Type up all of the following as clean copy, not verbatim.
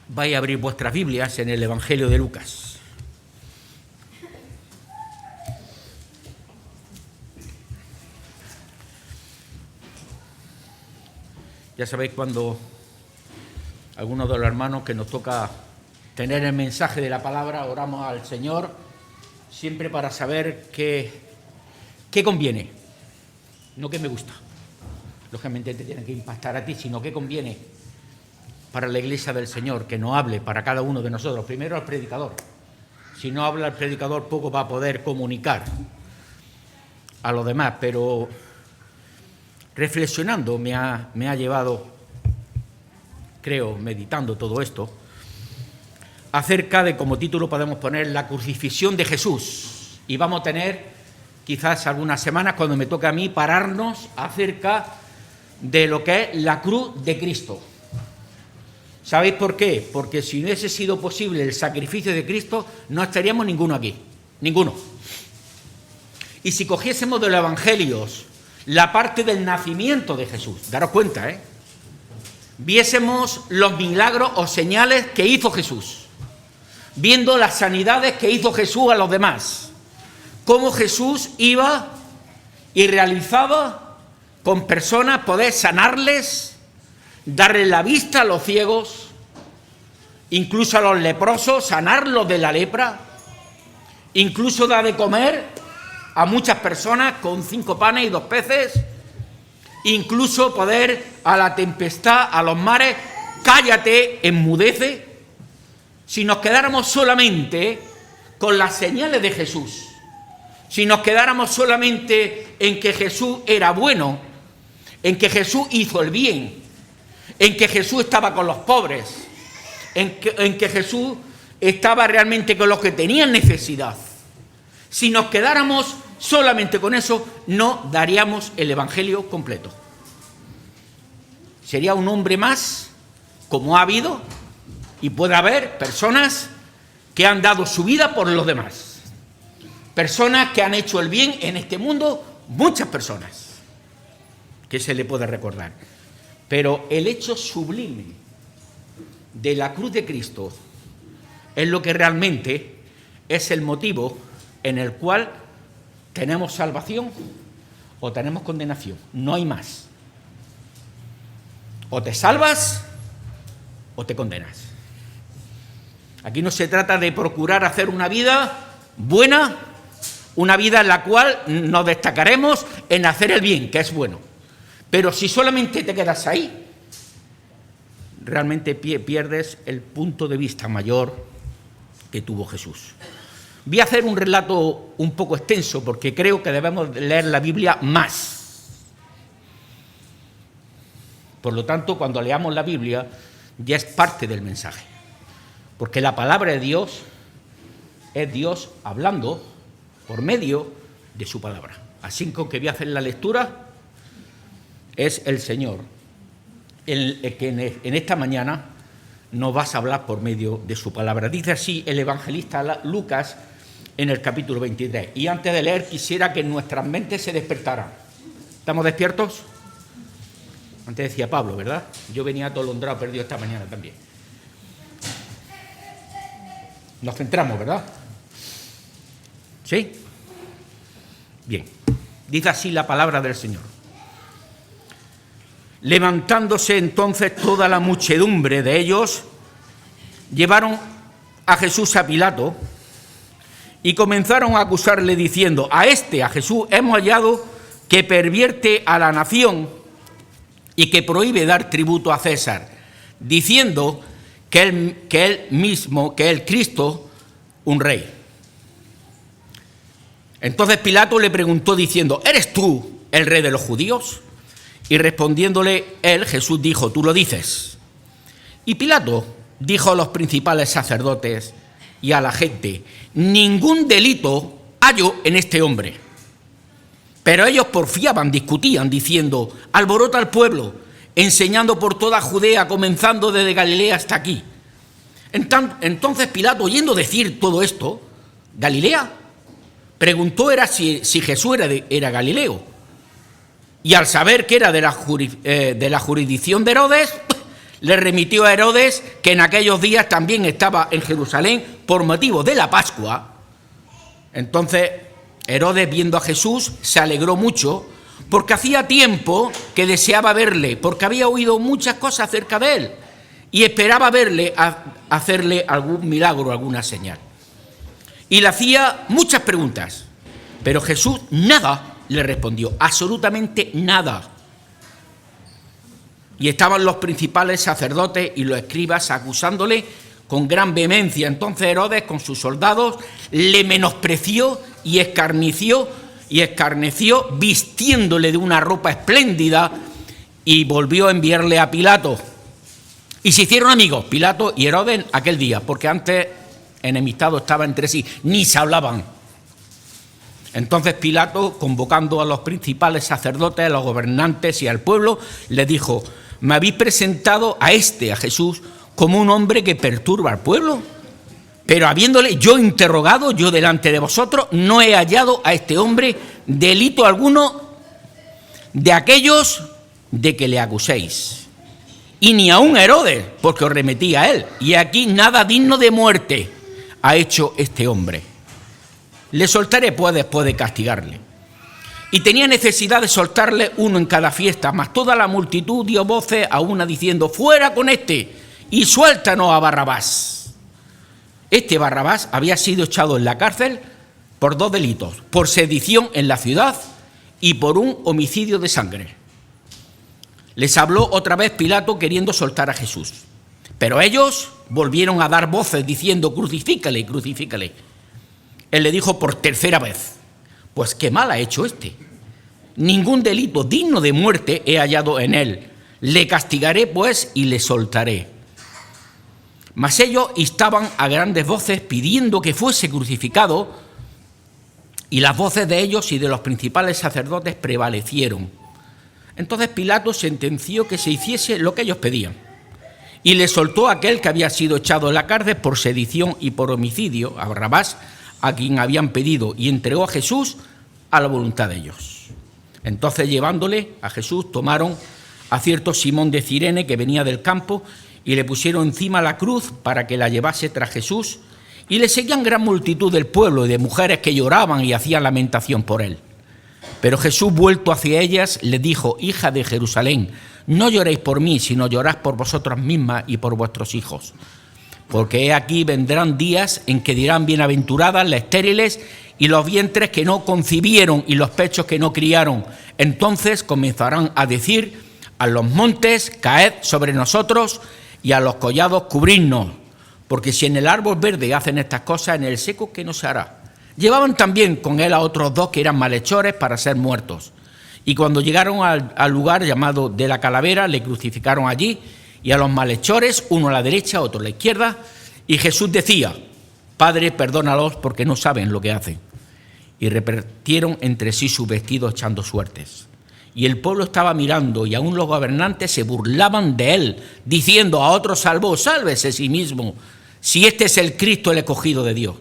Vais a abrir vuestras Biblias en el Evangelio de Lucas. Ya sabéis, cuando algunos de los hermanos que nos toca tener el mensaje de la palabra, oramos al Señor siempre para saber qué conviene, no qué me gusta. Lógicamente te tiene que impactar a ti, sino qué conviene para la Iglesia del Señor, que nos hable para cada uno de nosotros. Primero al predicador. Si no habla el predicador, poco va a poder comunicar a los demás, pero reflexionando me ha llevado, creo, meditando todo esto, acerca de, como título podemos poner, la crucifixión de Jesús. Y vamos a tener quizás algunas semanas, cuando me toque a mí, pararnos acerca de lo que es la cruz de Cristo. ¿Sabéis por qué? Porque si no hubiese sido posible el sacrificio de Cristo, no estaríamos ninguno aquí, ninguno. Y si cogiésemos de los evangelios la parte del nacimiento de Jesús, daros cuenta, viésemos los milagros o señales que hizo Jesús, viendo las sanidades que hizo Jesús a los demás, cómo Jesús iba y realizaba con personas, poder sanarles, darle la vista a los ciegos, incluso a los leprosos, sanarlos de la lepra, incluso da de comer a muchas personas con 5 panes y 2 peces, incluso poder a la tempestad, a los mares, cállate, enmudece. Si nos quedáramos solamente con las señales de Jesús, si nos quedáramos solamente en que Jesús era bueno, en que Jesús hizo el bien, en que Jesús estaba con los pobres, en que Jesús estaba realmente con los que tenían necesidad. Si nos quedáramos solamente con eso, no daríamos el Evangelio completo. Sería un hombre más, como ha habido y puede haber personas que han dado su vida por los demás. Personas que han hecho el bien en este mundo, muchas personas que se le puede recordar. Pero el hecho sublime de la cruz de Cristo es lo que realmente es el motivo en el cual tenemos salvación o tenemos condenación. No hay más. O te salvas o te condenas. Aquí no se trata de procurar hacer una vida buena, una vida en la cual nos destacaremos en hacer el bien, que es bueno. Pero si solamente te quedas ahí, realmente pierdes el punto de vista mayor que tuvo Jesús. Voy a hacer un relato un poco extenso porque creo que debemos leer la Biblia más. Por lo tanto, cuando leamos la Biblia, ya es parte del mensaje. Porque la palabra de Dios es Dios hablando por medio de su palabra. Así que voy a hacer la lectura. Es el Señor el que en esta mañana nos vas a hablar por medio de su palabra. Dice así el evangelista Lucas en el capítulo 23. Y antes de leer, quisiera que nuestras mentes se despertaran. ¿Estamos despiertos? Antes decía Pablo, ¿verdad? Yo venía atolondrado, perdido esta mañana también. Nos centramos, ¿verdad? ¿Sí? Bien. Dice así la palabra del Señor. Levantándose entonces toda la muchedumbre de ellos, llevaron a Jesús a Pilato y comenzaron a acusarle diciendo: a Jesús, hemos hallado que pervierte a la nación y que prohíbe dar tributo a César, diciendo que él mismo, que él Cristo, un rey. Entonces Pilato le preguntó diciendo: ¿eres tú el rey de los judíos? Y respondiéndole él, Jesús dijo: tú lo dices. Y Pilato dijo a los principales sacerdotes y a la gente: ningún delito hallo en este hombre. Pero ellos porfiaban, discutían, diciendo: alborota al pueblo, enseñando por toda Judea, comenzando desde Galilea hasta aquí. Entonces Pilato, oyendo decir todo esto, ¿Galilea? Preguntó si Jesús era Galileo. Y al saber que era de la jurisdicción de Herodes, Le remitió a Herodes, que en aquellos días también estaba en Jerusalén por motivo de la Pascua. Entonces Herodes, viendo a Jesús, se alegró mucho, porque hacía tiempo que deseaba verle, porque había oído muchas cosas acerca de él y esperaba verle, hacerle algún milagro, alguna señal. Y le hacía muchas preguntas, pero Jesús nada le respondió, absolutamente nada. Y estaban los principales sacerdotes y los escribas acusándole con gran vehemencia. Entonces Herodes, con sus soldados, le menospreció y escarneció, vistiéndole de una ropa espléndida, y volvió a enviarle a Pilato. Y se hicieron amigos, Pilato y Herodes, aquel día, porque antes enemistados estaban entre sí, ni se hablaban. Entonces Pilato, convocando a los principales sacerdotes, a los gobernantes y al pueblo, les dijo: ¿me habéis presentado a Jesús, como un hombre que perturba al pueblo? Pero habiéndole yo interrogado, yo delante de vosotros, no he hallado a este hombre delito alguno de aquellos de que le acuséis. Y ni aun Herodes, porque os remetí a él. Y aquí nada digno de muerte ha hecho este hombre. Le soltaré pues después de castigarle. Y tenía necesidad de soltarle uno en cada fiesta, mas toda la multitud dio voces a una diciendo: fuera con este y suéltanos a Barrabás. Este Barrabás había sido echado en la cárcel por 2 delitos: por sedición en la ciudad y por un homicidio de sangre. Les habló otra vez Pilato queriendo soltar a Jesús, pero ellos volvieron a dar voces diciendo: crucifícale, crucifícale. Él le dijo por 3ª vez: pues qué mal ha hecho este. Ningún delito digno de muerte he hallado en él. Le castigaré pues y le soltaré. Mas ellos instaban a grandes voces pidiendo que fuese crucificado, y las voces de ellos y de los principales sacerdotes prevalecieron. Entonces Pilato sentenció que se hiciese lo que ellos pedían, y le soltó a aquel que había sido echado en la cárcel por sedición y por homicidio, a Barrabás, a quien habían pedido, y entregó a Jesús a la voluntad de ellos. Entonces, llevándole a Jesús, tomaron a cierto Simón de Cirene, que venía del campo, y le pusieron encima la cruz para que la llevase tras Jesús, y le seguían gran multitud del pueblo y de mujeres que lloraban y hacían lamentación por él. Pero Jesús, vuelto hacia ellas, les dijo: hija de Jerusalén, no lloréis por mí, sino llorad por vosotras mismas y por vuestros hijos. Porque he aquí vendrán días en que dirán: bienaventuradas las estériles y los vientres que no concibieron y los pechos que no criaron. Entonces comenzarán a decir a los montes: caed sobre nosotros, y a los collados: cubridnos. Porque si en el árbol verde hacen estas cosas, en el seco, ¿qué no se hará? Llevaban también con él a otros 2 que eran malhechores para ser muertos. Y cuando llegaron al lugar llamado de la Calavera, le crucificaron allí, y a los malhechores, uno a la derecha, otro a la izquierda. Y Jesús decía: Padre, perdónalos, porque no saben lo que hacen. Y repartieron entre sí sus vestidos echando suertes. Y el pueblo estaba mirando, y aún los gobernantes se burlaban de él, diciendo: a otro salvó, sálvese a sí mismo, si este es el Cristo, el escogido de Dios.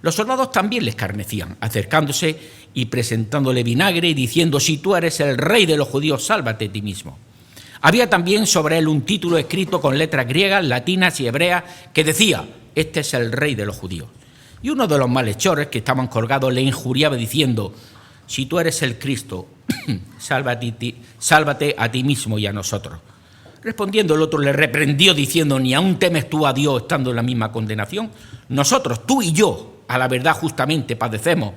Los soldados también le escarnecían, acercándose y presentándole vinagre y diciendo: si tú eres el rey de los judíos, sálvate a ti mismo. Había también sobre él un título escrito con letras griegas, latinas y hebreas que decía: este es el rey de los judíos. Y uno de los malhechores que estaban colgados le injuriaba diciendo: si tú eres el Cristo, sálvate a ti mismo y a nosotros. Respondiendo el otro le reprendió diciendo: ¿ni aún temes tú a Dios estando en la misma condenación? Nosotros, tú y yo, a la verdad justamente padecemos,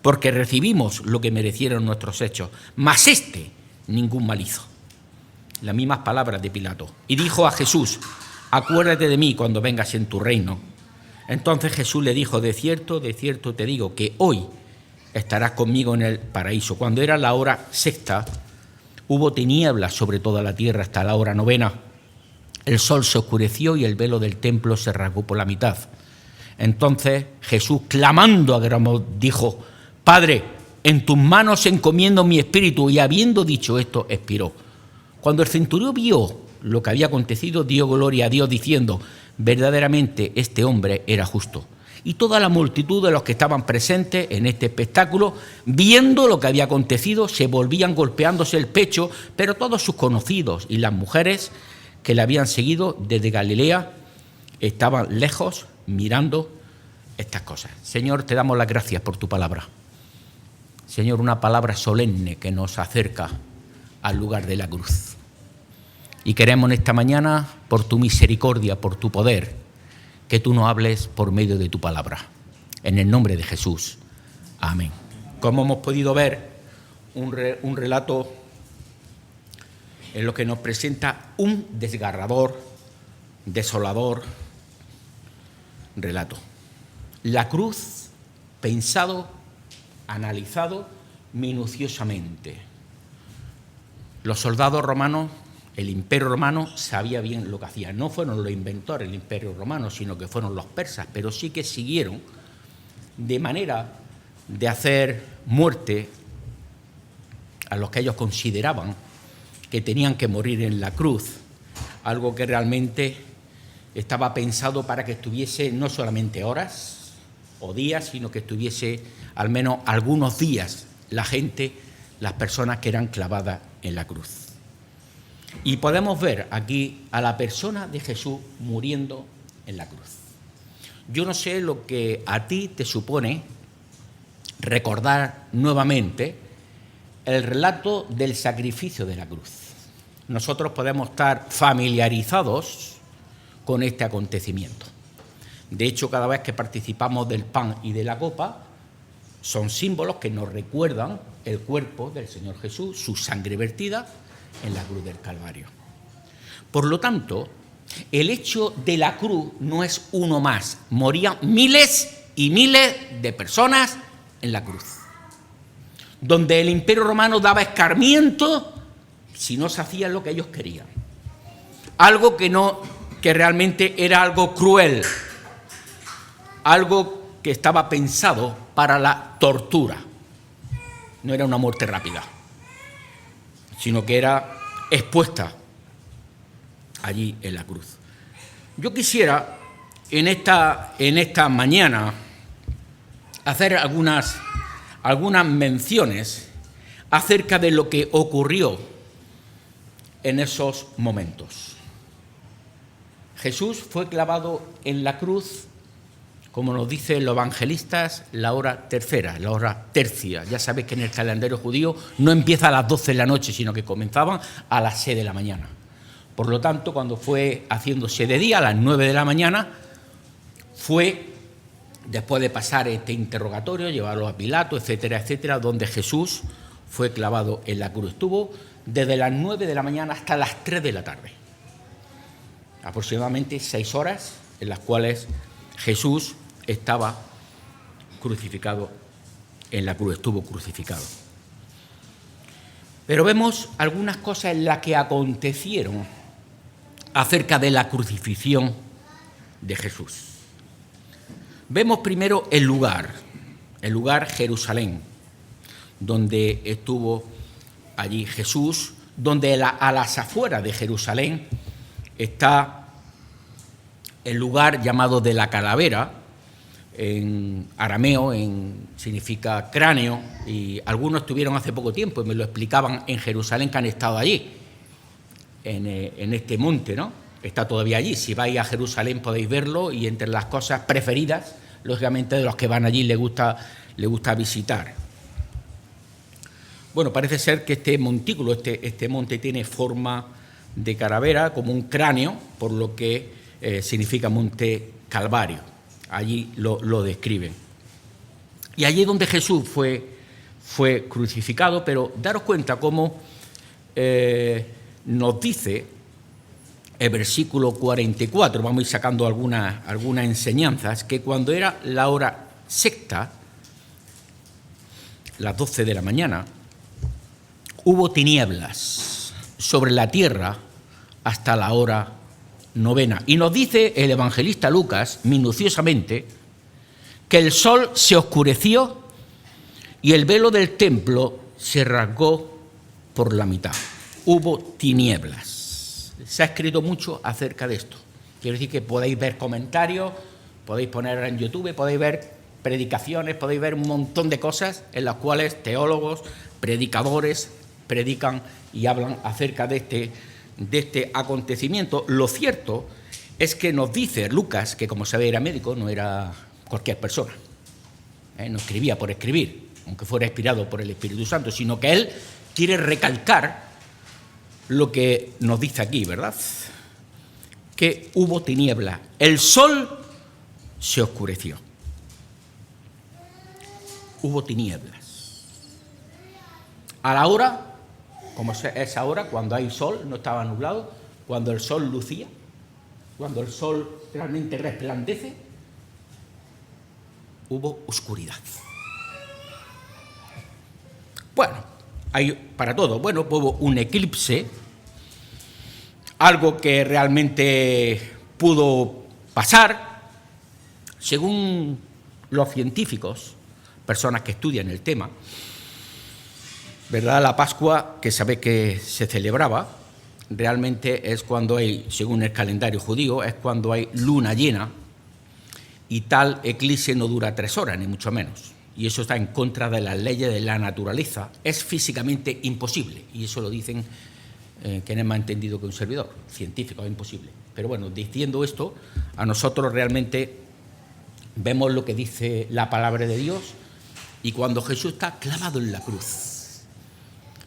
porque recibimos lo que merecieron nuestros hechos, mas este ningún mal hizo. Las mismas palabras de Pilato. Y dijo a Jesús: acuérdate de mí cuando vengas en tu reino. Entonces Jesús le dijo: de cierto te digo que hoy estarás conmigo en el paraíso. Cuando era la hora 6:00, hubo tinieblas sobre toda la tierra hasta la hora 9:00. El sol se oscureció y el velo del templo se rasgó por la mitad. Entonces Jesús, clamando a gran voz, dijo: Padre, en tus manos encomiendo mi espíritu. Y habiendo dicho esto, expiró. Cuando el centurión vio lo que había acontecido, dio gloria a Dios diciendo: verdaderamente este hombre era justo. Y toda la multitud de los que estaban presentes en este espectáculo, viendo lo que había acontecido, se volvían golpeándose el pecho, pero todos sus conocidos y las mujeres que le habían seguido desde Galilea estaban lejos mirando estas cosas. Señor, te damos las gracias por tu palabra. Señor, una palabra solemne que nos acerca al lugar de la cruz. Y queremos en esta mañana, por tu misericordia, por tu poder, que tú nos hables por medio de tu palabra. En el nombre de Jesús. Amén. Como hemos podido ver, un relato en lo que nos presenta un desgarrador, desolador relato. La cruz, pensado, analizado minuciosamente. Los soldados romanos, el Imperio Romano, sabía bien lo que hacía. No fueron los inventores del Imperio Romano, sino que fueron los persas, pero sí que siguieron de manera de hacer muerte a los que ellos consideraban que tenían que morir en la cruz, algo que realmente estaba pensado para que estuviese no solamente horas o días, sino que estuviese al menos algunos días la gente, las personas que eran clavadas en la cruz. Y podemos ver aquí a la persona de Jesús muriendo en la cruz. Yo no sé lo que a ti te supone recordar nuevamente el relato del sacrificio de la cruz. Nosotros podemos estar familiarizados con este acontecimiento. De hecho, cada vez que participamos del pan y de la copa, son símbolos que nos recuerdan el cuerpo del Señor Jesús, su sangre vertida en la cruz del Calvario. Por lo tanto, el hecho de la cruz no es uno más. Morían miles y miles de personas en la cruz, donde el Imperio Romano daba escarmiento si no se hacía lo que ellos querían. Algo que realmente era algo cruel, algo que estaba pensado para la tortura. No era una muerte rápida, sino que era expuesta allí en la cruz. Yo quisiera en esta mañana hacer algunas menciones acerca de lo que ocurrió en esos momentos. Jesús fue clavado en la cruz, como nos dicen los evangelistas, la hora tercera, la hora tercia. Ya sabéis que en el calendario judío no empieza a las 12 de la noche, sino que comenzaban a las 6 de la mañana. Por lo tanto, cuando fue haciéndose de día, a las 9 de la mañana, fue, después de pasar este interrogatorio, llevarlo a Pilato, etcétera, etcétera, donde Jesús fue clavado en la cruz. Estuvo desde las 9 de la mañana hasta las 3 de la tarde. Aproximadamente 6 horas en las cuales Jesús estaba crucificado en la cruz, estuvo crucificado. Pero vemos algunas cosas en las que acontecieron acerca de la crucifixión de Jesús. Vemos primero el lugar Jerusalén, donde estuvo allí Jesús, donde a las afueras de Jerusalén está el lugar llamado de la calavera, en arameo significa cráneo, y algunos estuvieron hace poco tiempo y me lo explicaban en Jerusalén, que han estado allí, en este monte, ¿no? Está todavía allí. Si vais a Jerusalén podéis verlo, y entre las cosas preferidas, lógicamente, de los que van allí les gusta visitar. Bueno, parece ser que este montículo, este monte tiene forma de calavera, como un cráneo, por lo que significa Monte Calvario. Allí lo describen. Y allí es donde Jesús fue crucificado, pero daros cuenta cómo nos dice el versículo 44, vamos a ir sacando algunas enseñanzas, que cuando era la hora sexta, las 12 de la mañana, hubo tinieblas sobre la tierra hasta la hora novena. Y nos dice el evangelista Lucas, minuciosamente, que el sol se oscureció y el velo del templo se rasgó por la mitad. Hubo tinieblas. Se ha escrito mucho acerca de esto. Quiero decir que podéis ver comentarios, podéis poner en YouTube, podéis ver predicaciones, podéis ver un montón de cosas en las cuales teólogos, predicadores, predican y hablan acerca de de este acontecimiento, lo cierto es que nos dice Lucas, que como sabe era médico, no era cualquier persona, no escribía por escribir, aunque fuera inspirado por el Espíritu Santo, sino que él quiere recalcar lo que nos dice aquí, ¿verdad? Que hubo tinieblas, el sol se oscureció. Hubo tinieblas. A la hora, como es ahora, cuando hay sol, no estaba nublado, cuando el sol lucía, cuando el sol realmente resplandece, hubo oscuridad. Bueno, hay para todo. Bueno, hubo un eclipse, algo que realmente pudo pasar, según los científicos, personas que estudian el tema, ¿verdad? La Pascua, que sabe que se celebraba, realmente es cuando hay, según el calendario judío, es cuando hay luna llena, y tal eclipse no dura 3 horas, ni mucho menos. Y eso está en contra de las leyes de la naturaleza. Es físicamente imposible, y eso lo dicen quienes más entendido que un servidor, científico, es imposible. Pero bueno, diciendo esto, a nosotros realmente vemos lo que dice la palabra de Dios, y cuando Jesús está clavado en la cruz,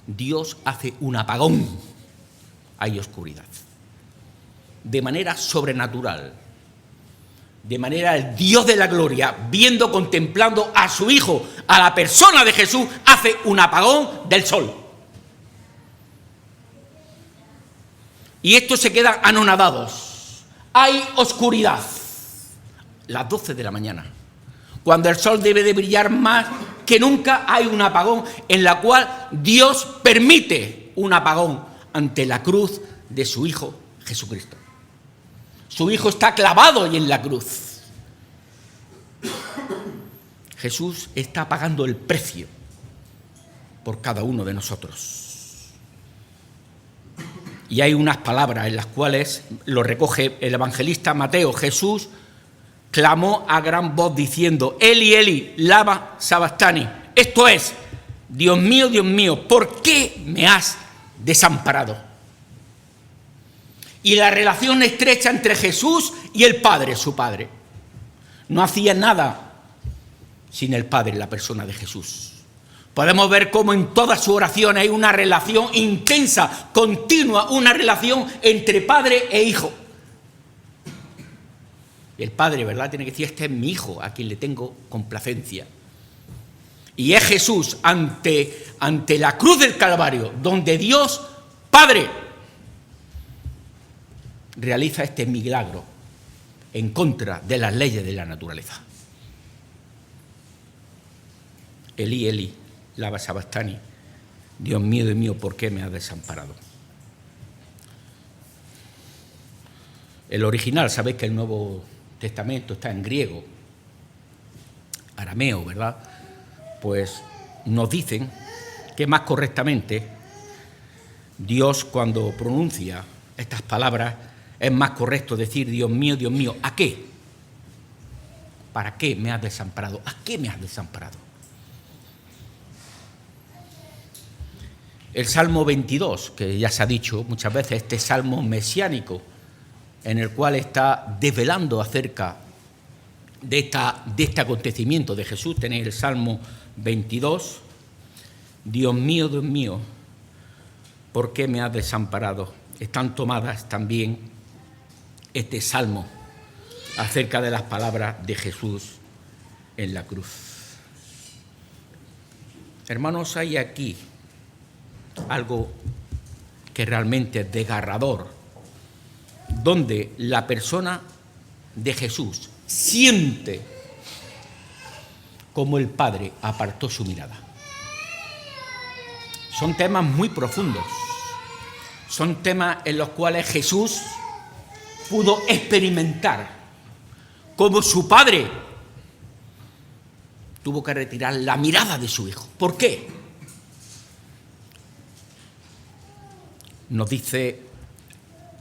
Dios hace un apagón, hay oscuridad, de manera sobrenatural, de manera el Dios de la gloria, viendo, contemplando a su Hijo, a la persona de Jesús, hace un apagón del sol. Y estos se quedan anonadados. Hay oscuridad. Las 12 de la mañana, cuando el sol debe de brillar más que nunca, hay un apagón en la cual Dios permite un apagón ante la cruz de su Hijo Jesucristo. Su Hijo está clavado y en la cruz. Jesús está pagando el precio por cada uno de nosotros. Y hay unas palabras en las cuales lo recoge el evangelista Mateo. Jesús clamó a gran voz diciendo: Eli, Eli, lama sabactani. Esto es: Dios mío, ¿por qué me has desamparado? Y la relación estrecha entre Jesús y el Padre, su Padre. No hacía nada sin el Padre, la persona de Jesús. Podemos ver cómo en todas sus oraciones hay una relación intensa, continua, una relación entre Padre e Hijo. El Padre, ¿verdad?, tiene que decir: este es mi Hijo, a quien le tengo complacencia. Y es Jesús ante la cruz del Calvario, donde Dios, Padre, realiza este milagro en contra de las leyes de la naturaleza. Eli, Eli, lama sabactani. Dios mío, ¿por qué me has desamparado? El original, sabéis que el Nuevo Testamento está en griego, arameo, ¿verdad? Pues nos dicen que más correctamente Dios, cuando pronuncia estas palabras, es más correcto decir: Dios mío, ¿a qué? ¿Para qué me has desamparado? ¿A qué me has desamparado? El Salmo 22, que ya se ha dicho muchas veces, este salmo mesiánico, en el cual está desvelando acerca de este acontecimiento de Jesús. Tenéis el Salmo 22. Dios mío, ¿por qué me has desamparado? Están tomadas también este salmo acerca de las palabras de Jesús en la cruz. Hermanos, hay aquí algo que realmente es desgarrador, donde la persona de Jesús siente como el Padre apartó su mirada. Son temas muy profundos, son temas en los cuales Jesús pudo experimentar cómo su Padre tuvo que retirar la mirada de su Hijo. ¿Por qué? Nos dice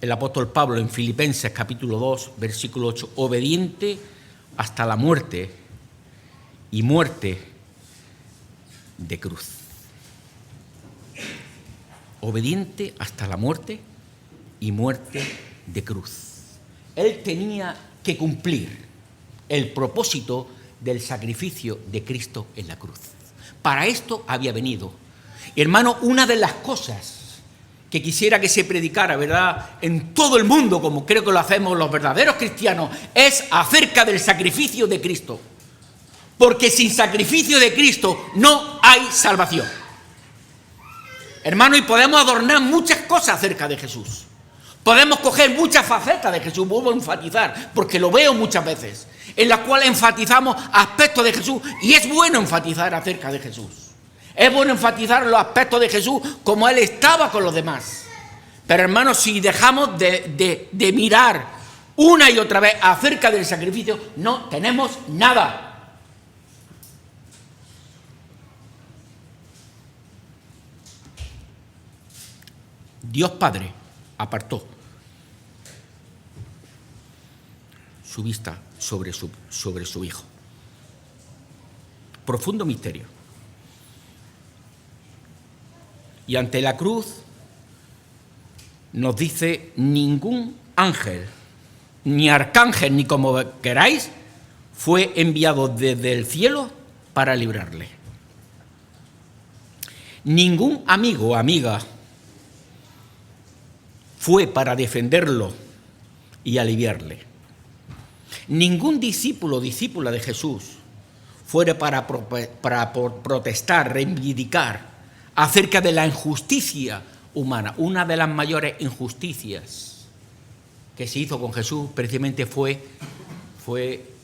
el apóstol Pablo en Filipenses capítulo 2, versículo 8, obediente hasta la muerte, y muerte de cruz. Obediente hasta la muerte y muerte de cruz. Él tenía que cumplir el propósito del sacrificio de Cristo en la cruz. Para esto había venido. Hermano, una de las cosas que quisiera que se predicara, ¿verdad?, en todo el mundo, como creo que lo hacemos los verdaderos cristianos, es acerca del sacrificio de Cristo. Porque sin sacrificio de Cristo no hay salvación. Hermano, y podemos adornar muchas cosas acerca de Jesús. Podemos coger muchas facetas de Jesús, vuelvo a enfatizar, porque lo veo muchas veces, en las cuales enfatizamos aspectos de Jesús, y es bueno enfatizar acerca de Jesús. Es bueno enfatizar los aspectos de Jesús como Él estaba con los demás. Pero hermanos, si dejamos de mirar una y otra vez acerca del sacrificio, no tenemos nada. Dios Padre apartó su vista sobre su Hijo. Profundo misterio. Y ante la cruz nos dice: ningún ángel, ni arcángel, ni como queráis, fue enviado desde el cielo para librarle. Ningún amigo o amiga fue para defenderlo y aliviarle. Ningún discípulo o discípula de Jesús fue para protestar, reivindicar acerca de la injusticia humana. Una de las mayores injusticias que se hizo con Jesús precisamente fue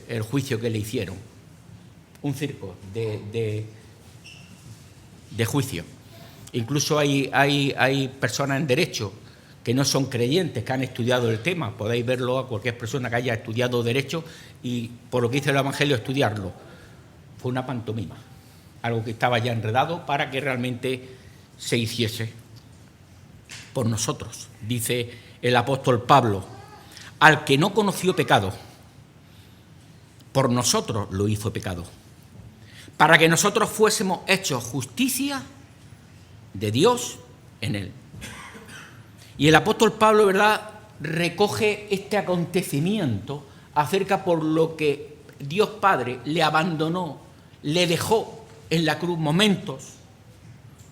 el juicio que le hicieron. Un circo de juicio. Incluso hay personas en derecho que no son creyentes, que han estudiado el tema. Podéis verlo a cualquier persona que haya estudiado derecho y, por lo que dice el Evangelio, estudiarlo. Fue una pantomima, algo que estaba ya enredado para que realmente se hiciese por nosotros. Dice el apóstol Pablo: al que no conoció pecado, por nosotros lo hizo pecado, para que nosotros fuésemos hechos justicia de Dios en él. Y el apóstol Pablo, ¿verdad?, recoge este acontecimiento acerca por lo que Dios Padre le abandonó, le dejó en la cruz momentos,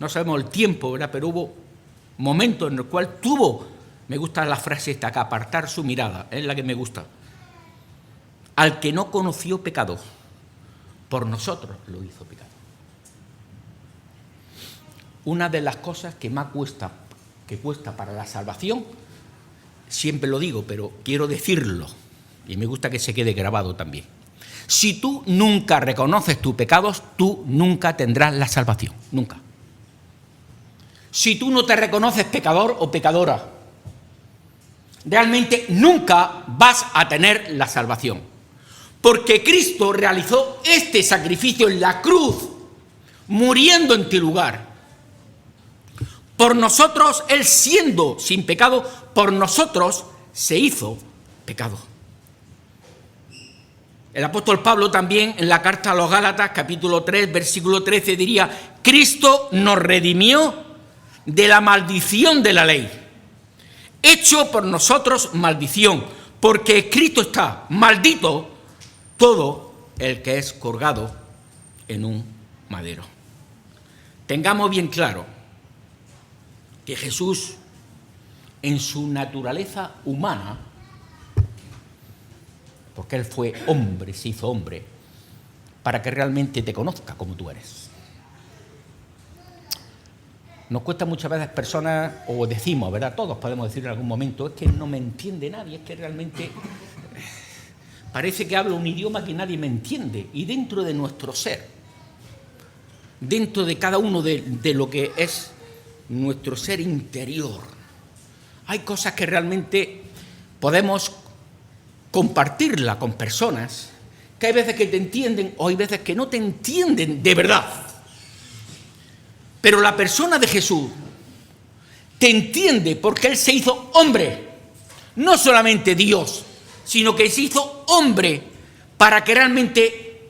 no sabemos el tiempo, ¿verdad?, pero hubo momentos en los cuales tuvo, me gusta la frase esta, que apartar su mirada, es la que me gusta. Al que no conoció pecado, por nosotros lo hizo pecado. Una de las cosas que más cuesta para la salvación, siempre lo digo, pero quiero decirlo, y me gusta que se quede grabado también. Si tú nunca reconoces tus pecados, tú nunca tendrás la salvación, nunca. Si tú no te reconoces pecador o pecadora, realmente nunca vas a tener la salvación. Porque Cristo realizó este sacrificio en la cruz, muriendo en tu lugar. Por nosotros, Él siendo sin pecado, por nosotros se hizo pecado. El apóstol Pablo también en la carta a los Gálatas, capítulo 3, versículo 13, diría: Cristo nos redimió de la maldición de la ley, hecho por nosotros maldición, porque escrito está: maldito todo el que es colgado en un madero. Tengamos bien claro que Jesús, en su naturaleza humana, porque Él fue hombre, se hizo hombre, para que realmente te conozca como tú eres. Nos cuesta muchas veces personas, o decimos, ¿verdad?, todos podemos decir en algún momento: es que no me entiende nadie, es que realmente parece que hablo un idioma que nadie me entiende. Y dentro de nuestro ser, dentro de cada uno de lo que es nuestro ser interior, hay cosas que realmente podemos compartirla con personas, que hay veces que te entienden o hay veces que no te entienden de verdad. Pero la persona de Jesús te entiende porque Él se hizo hombre, no solamente Dios, sino que se hizo hombre para que realmente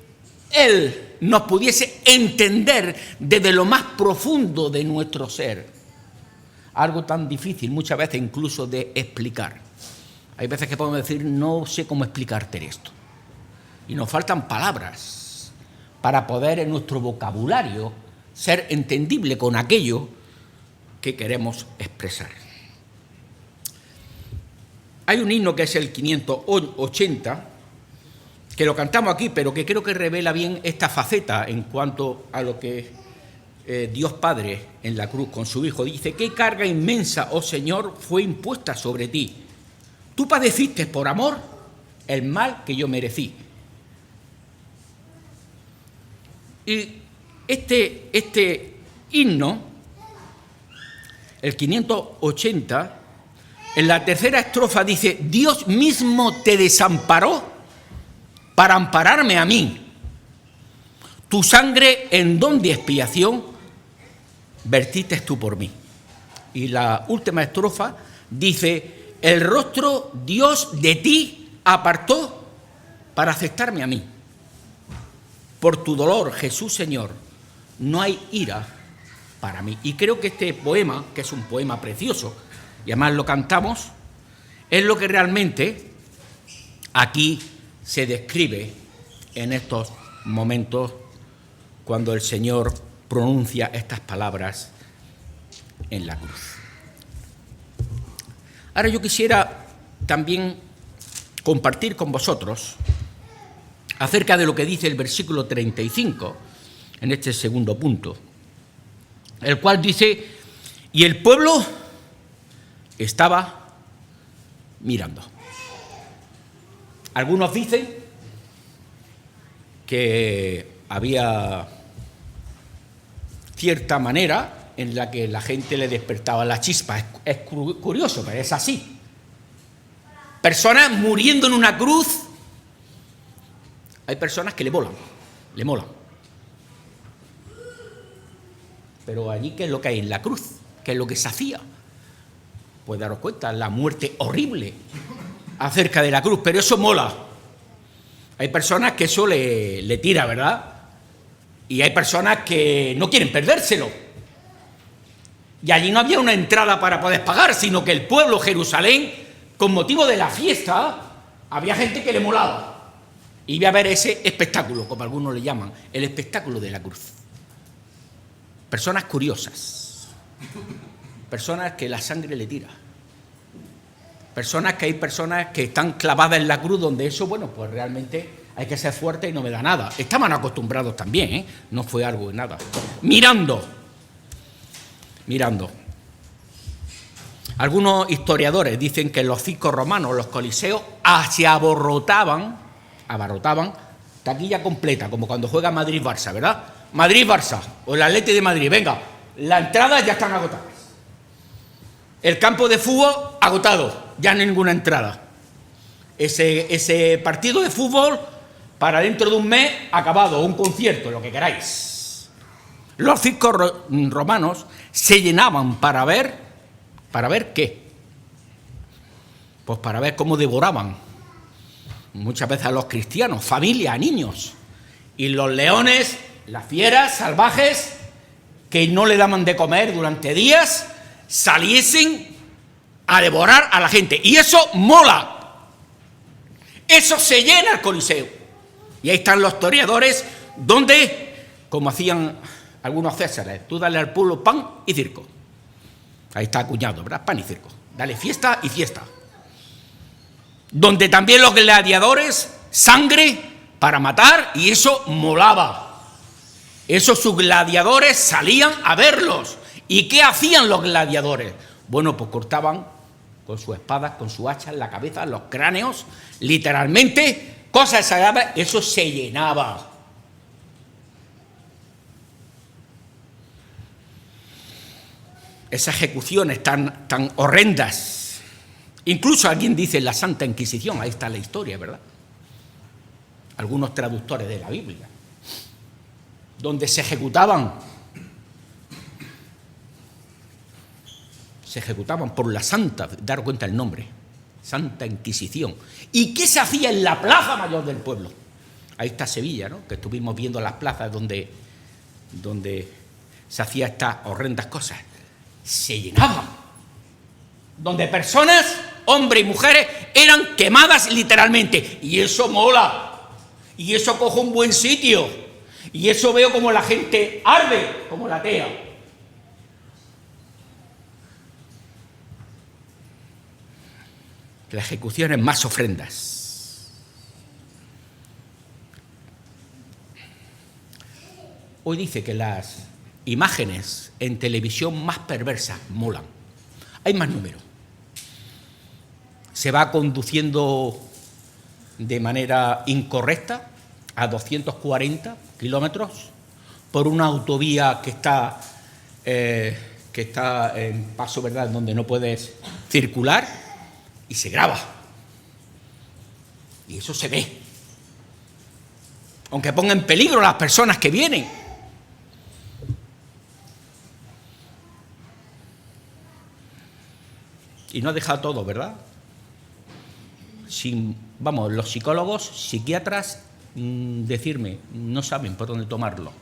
Él nos pudiese entender desde lo más profundo de nuestro ser. algo tan difícil muchas veces incluso de explicar. Hay veces que podemos decir, no sé cómo explicarte esto. Y nos faltan palabras para poder en nuestro vocabulario ser entendible con aquello que queremos expresar. Hay un himno que es el 580, que lo cantamos aquí, pero que creo que revela bien esta faceta en cuanto a lo que Dios Padre en la cruz con su Hijo dice: qué carga inmensa, oh Señor, fue impuesta sobre ti. Tú padeciste por amor el mal que yo merecí. Y este himno, el 580, en la tercera estrofa dice: Dios mismo te desamparó para ampararme a mí. Tu sangre en don de expiación vertiste tú por mí. Y la última estrofa dice: el rostro Dios de ti apartó para aceptarme a mí. Por tu dolor, Jesús Señor, no hay ira para mí. Y creo que este poema, que es un poema precioso, y además lo cantamos, es lo que realmente aquí se describe en estos momentos cuando el Señor pronuncia estas palabras en la cruz. Ahora yo quisiera también compartir con vosotros acerca de lo que dice el versículo 35, en este segundo punto, el cual dice: y el pueblo estaba mirando. Algunos dicen que había cierta manera en la que la gente le despertaba la chispa. Es curioso, pero es así. Personas muriendo en una cruz. Hay personas que le molan. Pero allí, ¿qué es lo que hay en la cruz? ¿Qué es lo que se hacía? Pues daros cuenta, la muerte horrible acerca de la cruz, pero eso mola. Hay personas que eso le tira, ¿verdad? Y hay personas que no quieren perdérselo. Y allí no había una entrada para poder pagar, sino que el pueblo, Jerusalén, con motivo de la fiesta, había gente que le molaba. Y iba a ver ese espectáculo, como algunos le llaman, el espectáculo de la cruz. Personas curiosas, personas que la sangre le tira, hay personas que están clavadas en la cruz, donde eso, bueno, pues realmente hay que ser fuerte y no me da nada. Estaban acostumbrados también, ¿eh? No fue algo de nada. Mirando. Algunos historiadores dicen que los circos romanos, los coliseos, se abarrotaban, taquilla completa, como cuando juega Madrid-Barça, ¿verdad? Madrid-Barça, o el Atleti de Madrid, venga, las entradas ya están agotadas. El campo de fútbol agotado, ya no hay ninguna entrada. Ese partido de fútbol, para dentro de un mes, acabado, un concierto, lo que queráis. Los circos romanos se llenaban para ver qué. Pues para ver cómo devoraban muchas veces a los cristianos, familias, niños. Y los leones, las fieras salvajes, que no le daban de comer durante días, saliesen a devorar a la gente. Y eso mola. Eso se llena el coliseo. Y ahí están los toreadores, donde, como hacían algunos césares, tú dale al pueblo pan y circo. Ahí está acuñado, ¿verdad? Pan y circo. Dale fiesta y fiesta. Donde también los gladiadores, sangre para matar, y eso molaba. Sus gladiadores salían a verlos. ¿Y qué hacían los gladiadores? Bueno, pues cortaban con sus espadas, con su hacha en la cabeza, los cráneos, literalmente, cosas desagradables. Eso se llenaba. Esas ejecuciones tan horrendas. Incluso alguien dice la Santa Inquisición, ahí está la historia, ¿verdad? Algunos traductores de la Biblia, donde se ejecutaban por la Santa, dar cuenta el nombre, Santa Inquisición. ¿Y qué se hacía en la plaza mayor del pueblo? Ahí está Sevilla, ¿no? Que estuvimos viendo las plazas donde se hacían estas horrendas cosas. Se llenaba. donde personas, hombres y mujeres, eran quemadas literalmente. Y eso mola. Y eso cojo un buen sitio. Y eso veo como la gente arde, como la tea. Las ejecuciones más ofrendas. Hoy dice que las imágenes en televisión más perversas molan. Hay más números. Se va conduciendo de manera incorrecta a 240 kilómetros por una autovía que está en paso, ¿verdad?, donde no puedes circular, y se graba. Y eso se ve. Aunque ponga en peligro a las personas que vienen. Y no ha dejado todo, ¿verdad? Los psicólogos, psiquiatras, decirme, no saben por dónde tomarlo.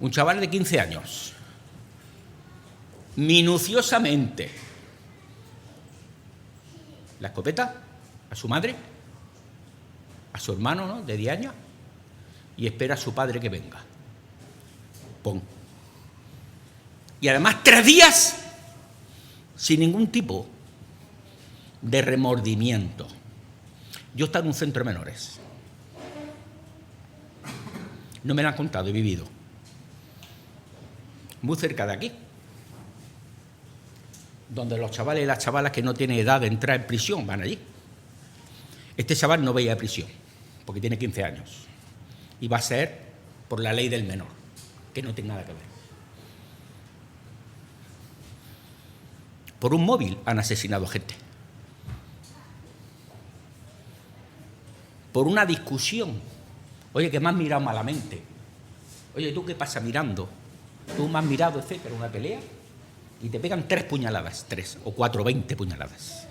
Un chaval de 15 años, minuciosamente, la escopeta a su madre, a su hermano, ¿no?, de 10 años, y espera a su padre que venga. ¡Pum! Y además 3 días sin ningún tipo de remordimiento. Yo estaba en un centro de menores. No me lo han contado, he vivido. Muy cerca de aquí. Donde los chavales y las chavalas que no tienen edad de entrar en prisión van allí. Este chaval no veía prisión, porque tiene 15 años. Y va a ser por la ley del menor, que no tiene nada que ver. Por un móvil han asesinado gente. Por una discusión. Oye, que me has mirado malamente. Oye, ¿tú qué pasa mirando? ¿Tú me has mirado, etcétera, una pelea? Y te pegan 3 puñaladas, 3 o 4, 20 puñaladas.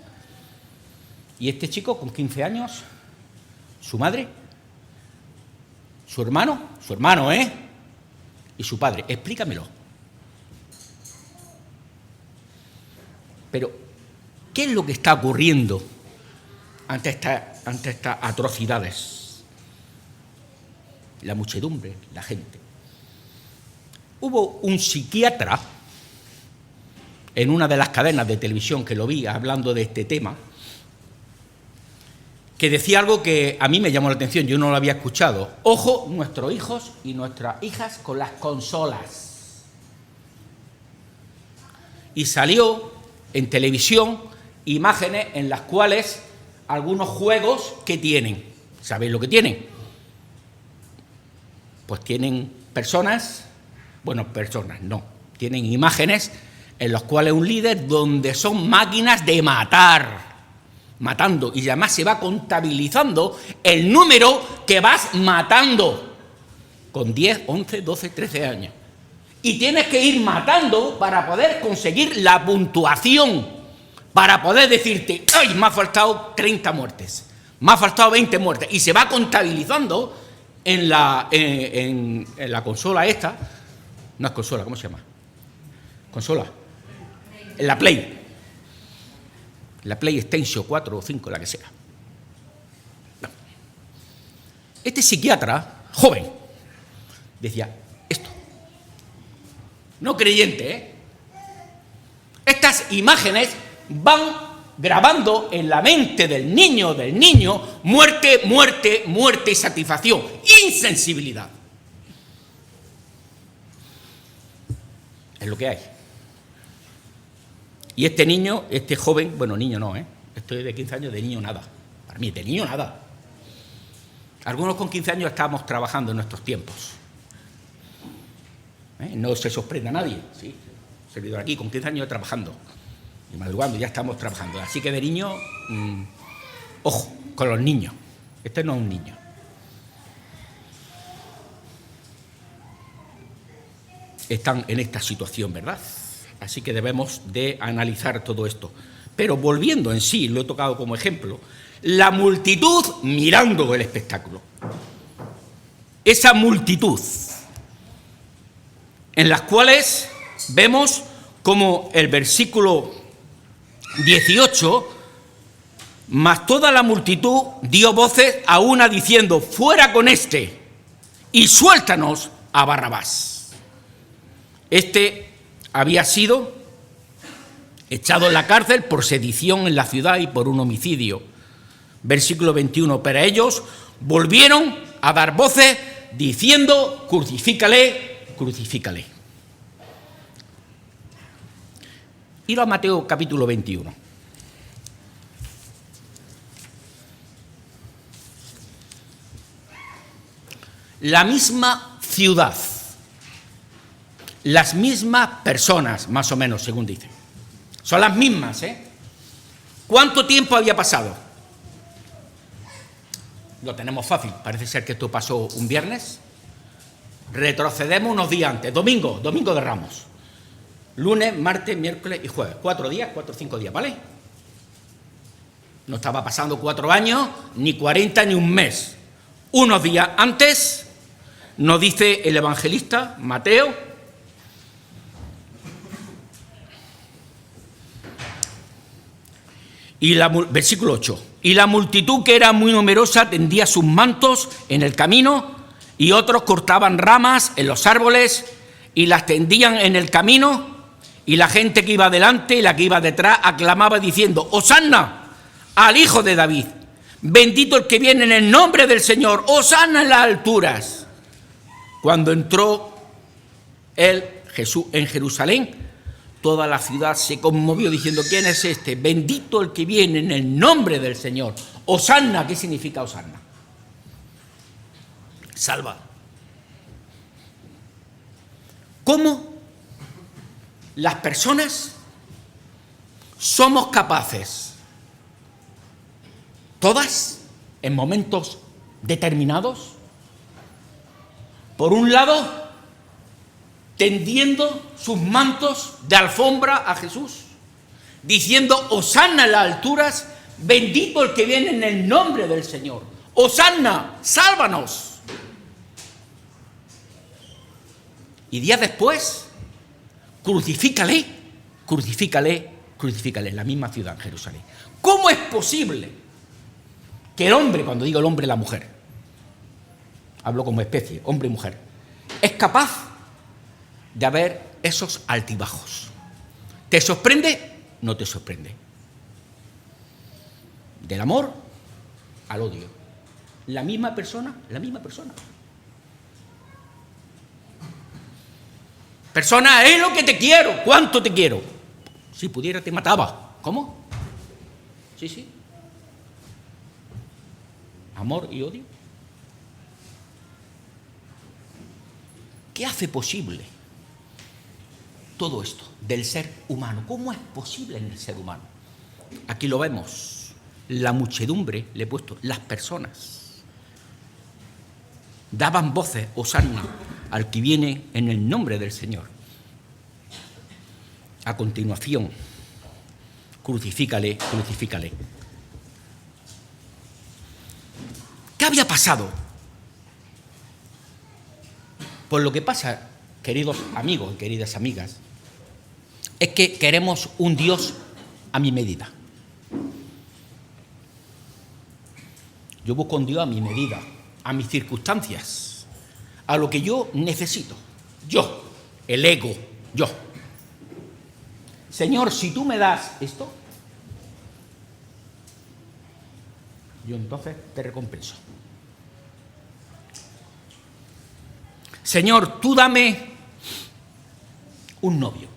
Y este chico con 15 años, su madre, su hermano, y su padre. Explícamelo. Pero, ¿qué es lo que está ocurriendo ante estas atrocidades? La muchedumbre, la gente. Hubo un psiquiatra en una de las cadenas de televisión que lo vi hablando de este tema, que decía algo que a mí me llamó la atención, yo no lo había escuchado. Ojo, nuestros hijos y nuestras hijas con las consolas. Y salió en televisión imágenes en las cuales algunos juegos que tienen. ¿Sabéis lo que tienen? Pues tienen tienen imágenes en las cuales un líder donde son máquinas de matando, y además se va contabilizando el número que vas matando con 10, 11, 12, 13 años. Y tienes que ir matando para poder conseguir la puntuación, para poder decirte, ¡ay, me ha faltado 30 muertes! Me ha faltado 20 muertes. Y se va contabilizando en la consola esta. No es consola, ¿cómo se llama? Consola. En la Play. La PlayStation 4 o 5, la que sea. No. Este psiquiatra, joven, decía esto. No creyente, ¿eh? Estas imágenes van grabando en la mente del niño muerte, muerte, muerte y satisfacción, insensibilidad. Es lo que hay. Y este niño, este joven, bueno, niño no, estoy de 15 años, de niño nada. Para mí, de niño nada. Algunos con 15 años estábamos trabajando en nuestros tiempos. No se sorprende a nadie, ¿sí? Servidor aquí, con 15 años trabajando. Y madrugando, ya estamos trabajando. Así que de niño, ojo, con los niños. Este no es un niño. Están en esta situación, ¿verdad? Así que debemos de analizar todo esto. Pero volviendo en sí, lo he tocado como ejemplo, la multitud mirando el espectáculo. Esa multitud en las cuales vemos como el versículo 18, mas toda la multitud dio voces a una diciendo: fuera con este y suéltanos a Barrabás. Este había sido echado en la cárcel por sedición en la ciudad y por un homicidio. Versículo 21, pero ellos volvieron a dar voces diciendo: crucifícale, crucifícale. Ir a Mateo capítulo 21. La misma ciudad, las mismas personas, más o menos, según dicen. Son las mismas, ¿eh? ¿Cuánto tiempo había pasado? Lo tenemos fácil. Parece ser que esto pasó un viernes. Retrocedemos unos días antes. Domingo de Ramos. Lunes, martes, miércoles y jueves. 4 días, 4 o 5 días, ¿vale? No estaba pasando 4 años, ni 40, ni un mes. Unos días antes, nos dice el evangelista Mateo, versículo 8, y la multitud, que era muy numerosa, tendía sus mantos en el camino, y otros cortaban ramas en los árboles y las tendían en el camino, y la gente que iba delante y la que iba detrás aclamaba diciendo: Hosanna al Hijo de David, bendito el que viene en el nombre del Señor, Hosanna en las alturas. Cuando entró Jesús en Jerusalén, toda la ciudad se conmovió diciendo: ¿quién es este? Bendito el que viene en el nombre del Señor. Hosanna, ¿qué significa Hosanna? Salva. ¿Cómo las personas somos capaces, todas, en momentos determinados, por un lado, tendiendo sus mantos de alfombra a Jesús, diciendo: Hosanna en las alturas, bendito el que viene en el nombre del Señor, Hosanna, sálvanos. Y días después, crucifícale, crucifícale, crucifícale, en la misma ciudad, en Jerusalén. ¿Cómo es posible que el hombre, cuando digo el hombre, la mujer, hablo como especie, hombre y mujer, es capaz de haber esos altibajos? ¿Te sorprende? No te sorprende. Del amor al odio. La misma persona, la misma persona. Persona, es lo que te quiero. ¿Cuánto te quiero? Si pudiera te mataba. ¿Cómo? Sí, sí. Amor y odio. ¿Qué hace posible todo esto del ser humano? ¿Cómo es posible en el ser humano? Aquí lo vemos. La muchedumbre, le he puesto, las personas daban voces, hosanna, al que viene en el nombre del Señor. A continuación, crucifícale, crucifícale. ¿Qué había pasado? Pues lo que pasa, queridos amigos y queridas amigas, es que queremos un Dios a mi medida. Yo busco un Dios a mi medida, a mis circunstancias, a lo que yo necesito. Yo, el ego, yo. Señor, si tú me das esto, yo entonces te recompenso. Señor, tú dame un novio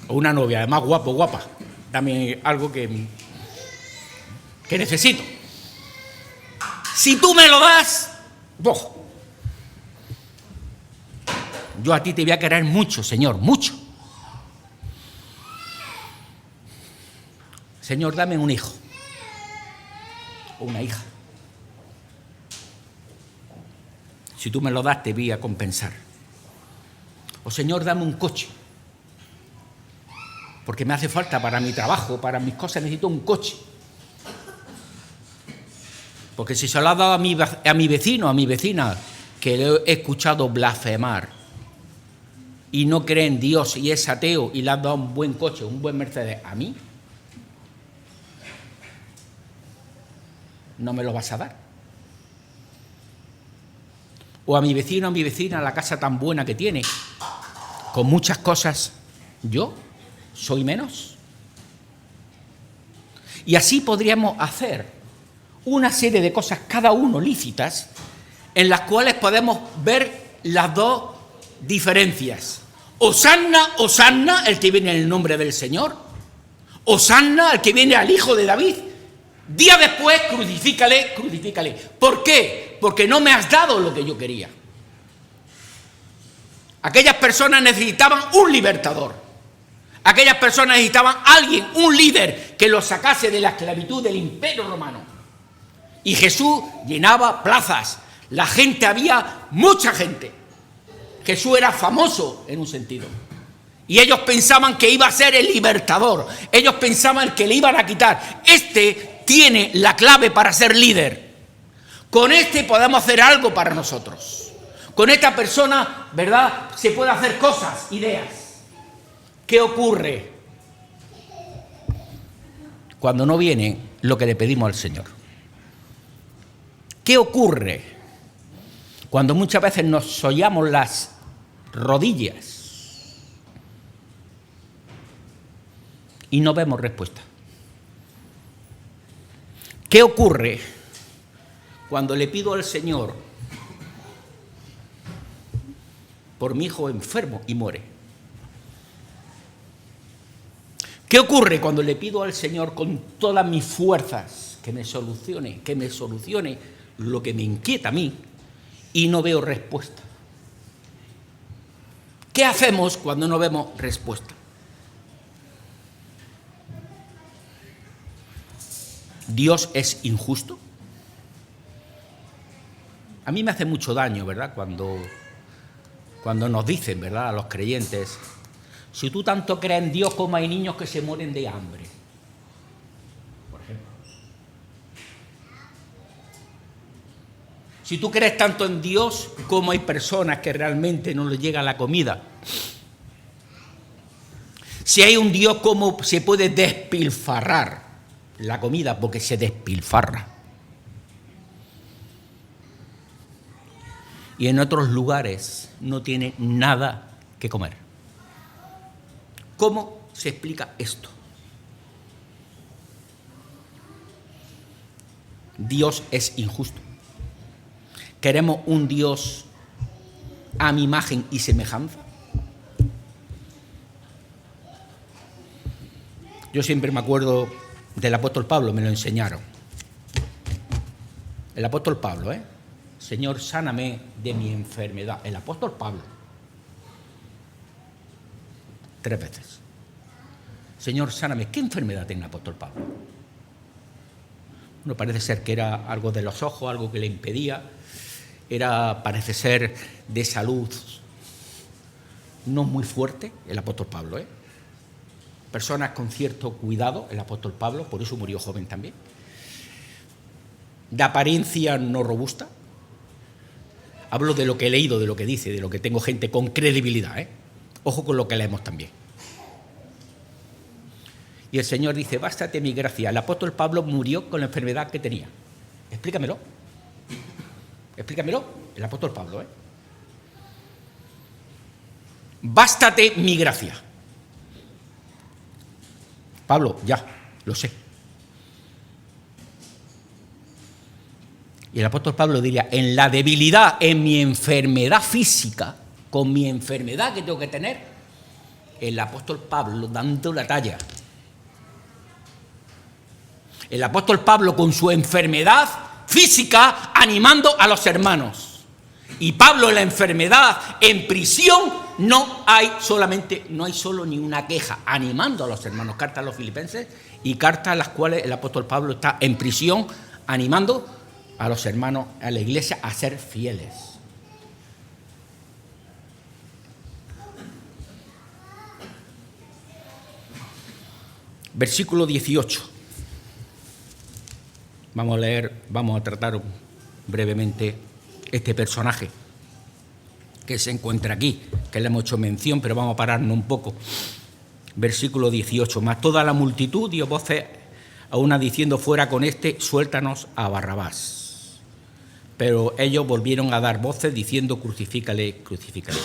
o una novia, además guapo, guapa. Dame algo que necesito. Si tú me lo das, yo a ti te voy a querer mucho, Señor, mucho. Señor, dame un hijo o una hija. Si tú me lo das, te voy a compensar. O Señor, dame un coche, porque me hace falta para mi trabajo, para mis cosas, necesito un coche. Porque si se lo ha dado a mi vecino, a mi vecina, que le he escuchado blasfemar, y no cree en Dios y es ateo y le has dado un buen coche, un buen Mercedes, a mí no me lo vas a dar. O a mi vecino, a mi vecina, la casa tan buena que tiene, con muchas cosas, ¿yo soy menos? Y así podríamos hacer una serie de cosas, cada uno lícitas, en las cuales podemos ver las dos diferencias. Hosanna, Hosanna, el que viene en el nombre del Señor. Hosanna, el que viene al Hijo de David. Día después, crucifícale, crucifícale. ¿Por qué? Porque no me has dado lo que yo quería. Aquellas personas necesitaban un libertador. Aquellas personas necesitaban alguien, un líder, que los sacase de la esclavitud del Imperio Romano. Y Jesús llenaba plazas. La gente, había mucha gente. Jesús era famoso en un sentido. Y ellos pensaban que iba a ser el libertador. Ellos pensaban que le iban a quitar. Este tiene la clave para ser líder. Con este podemos hacer algo para nosotros. Con esta persona, ¿verdad?, se puede hacer cosas, ideas. ¿Qué ocurre cuando no viene lo que le pedimos al Señor? ¿Qué ocurre cuando muchas veces nos sollamos las rodillas y no vemos respuesta? ¿Qué ocurre cuando le pido al Señor por mi hijo enfermo y muere? ¿Qué ocurre cuando le pido al Señor con todas mis fuerzas que me solucione lo que me inquieta a mí y no veo respuesta? ¿Qué hacemos cuando no vemos respuesta? ¿Dios es injusto? A mí me hace mucho daño, ¿verdad?, cuando nos dicen, ¿verdad?, a los creyentes: si tú tanto crees en Dios, como hay niños que se mueren de hambre, por ejemplo. Si tú crees tanto en Dios, como hay personas que realmente no les llega la comida. Si hay un Dios, ¿cómo se puede despilfarrar la comida? Porque se despilfarra. Y en otros lugares no tiene nada que comer. ¿Cómo se explica esto? Dios es injusto. ¿Queremos un Dios a mi imagen y semejanza? Yo siempre me acuerdo del apóstol Pablo, me lo enseñaron. El apóstol Pablo, Señor, sáname de mi enfermedad. El apóstol Pablo. 3 veces. Señor, sáname. ¿Qué enfermedad tiene el apóstol Pablo? Bueno, parece ser que era algo de los ojos, algo que le impedía. Parece ser de salud no muy fuerte, el apóstol Pablo, Personas con cierto cuidado, el apóstol Pablo, por eso murió joven también. De apariencia no robusta. Hablo de lo que he leído, de lo que dice, de lo que tengo gente con credibilidad, Ojo con lo que leemos también. Y el Señor dice: bástate mi gracia. El apóstol Pablo murió con la enfermedad que tenía. Explícamelo. Explícamelo, el apóstol Pablo, Bástate mi gracia. Pablo, ya, lo sé. Y el apóstol Pablo diría: en la debilidad, en mi enfermedad física, con mi enfermedad que tengo que tener, el apóstol Pablo dando la talla. El apóstol Pablo con su enfermedad física animando a los hermanos. Y Pablo en la enfermedad, en prisión, no hay solo ni una queja, animando a los hermanos. Carta a los Filipenses y cartas en las cuales el apóstol Pablo está en prisión animando a los hermanos, a la iglesia, a ser fieles. Versículo 18. Vamos a tratar brevemente este personaje. que se encuentra aquí, que le hemos hecho mención, pero vamos a pararnos un poco. Versículo 18, más toda la multitud dio voces a una diciendo, fuera con este, suéltanos a Barrabás. Pero ellos volvieron a dar voces diciendo, crucifícale, crucifícale.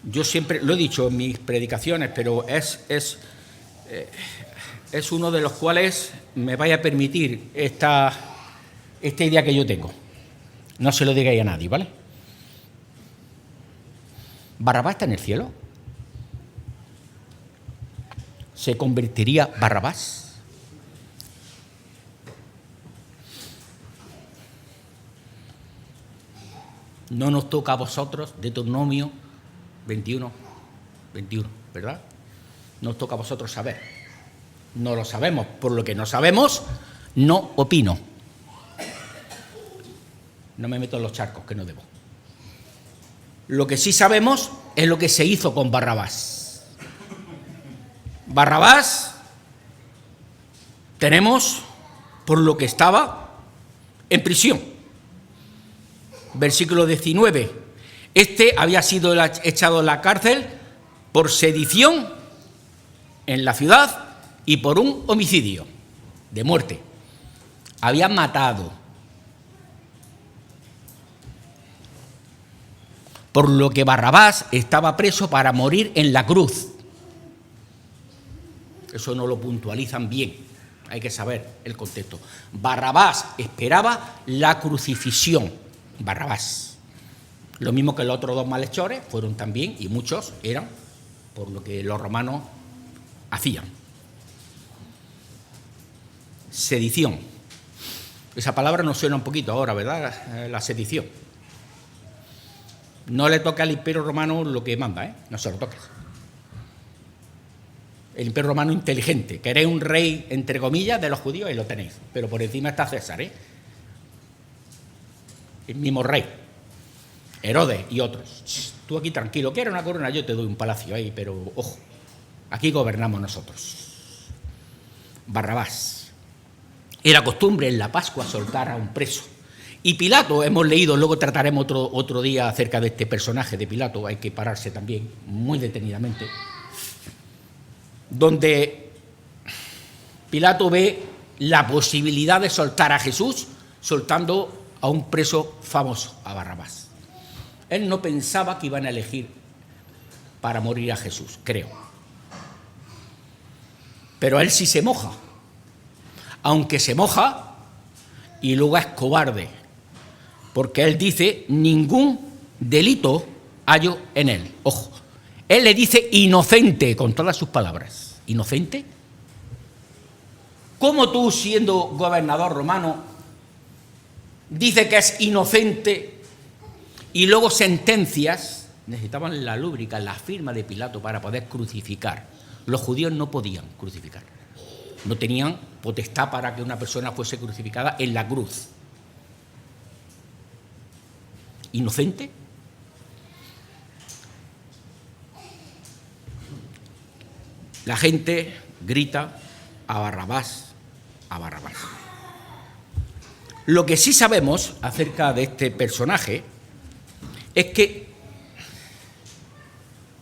Yo siempre lo he dicho en mis predicaciones, pero es uno de los cuales me vaya a permitir esta idea que yo tengo. No se lo digáis a nadie, ¿vale? ¿Barrabás está en el cielo? ¿Se convertiría Barrabás? No nos toca a vosotros, Deuteronomio 21, ¿verdad? Nos toca a vosotros saber. No lo sabemos. Por lo que no sabemos, no opino. No me meto en los charcos, que no debo. Lo que sí sabemos es lo que se hizo con Barrabás. Barrabás tenemos por lo que estaba en prisión. Versículo 19. Este había sido echado en la cárcel por sedición en la ciudad y por un homicidio de muerte. Había matado. Por lo que Barrabás estaba preso para morir en la cruz. Eso no lo puntualizan bien, hay que saber el contexto. Barrabás esperaba la crucifixión. Barrabás. Lo mismo que los otros dos malhechores fueron también, y muchos eran, por lo que los romanos hacían. Sedición. Esa palabra nos suena un poquito ahora, ¿verdad? La sedición. No le toca al Imperio Romano lo que manda, no se lo toques. El Imperio Romano inteligente. Queréis un rey, entre comillas, de los judíos y lo tenéis. Pero por encima está César, el mismo rey. Herodes y otros. Tú aquí tranquilo, ¿quieres una corona? Yo te doy un palacio ahí, pero ojo, aquí gobernamos nosotros. Barrabás. Era costumbre en la Pascua soltar a un preso. Y Pilato, hemos leído, luego trataremos otro día acerca de este personaje de Pilato, hay que pararse también muy detenidamente, donde Pilato ve la posibilidad de soltar a Jesús soltando a un preso famoso, a Barrabás. Él no pensaba que iban a elegir para morir a Jesús, creo. Pero él sí se moja, aunque se moja y luego es cobarde. Porque él dice, ningún delito hallo en él. Ojo, él le dice inocente con todas sus palabras. ¿Inocente? ¿Cómo tú, siendo gobernador romano, dices que es inocente y luego sentencias? Necesitaban la lúbrica, la firma de Pilato para poder crucificar. Los judíos no podían crucificar. No tenían potestad para que una persona fuese crucificada en la cruz. ¿Inocente? La gente grita a Barrabás, a Barrabás. Lo que sí sabemos acerca de este personaje es que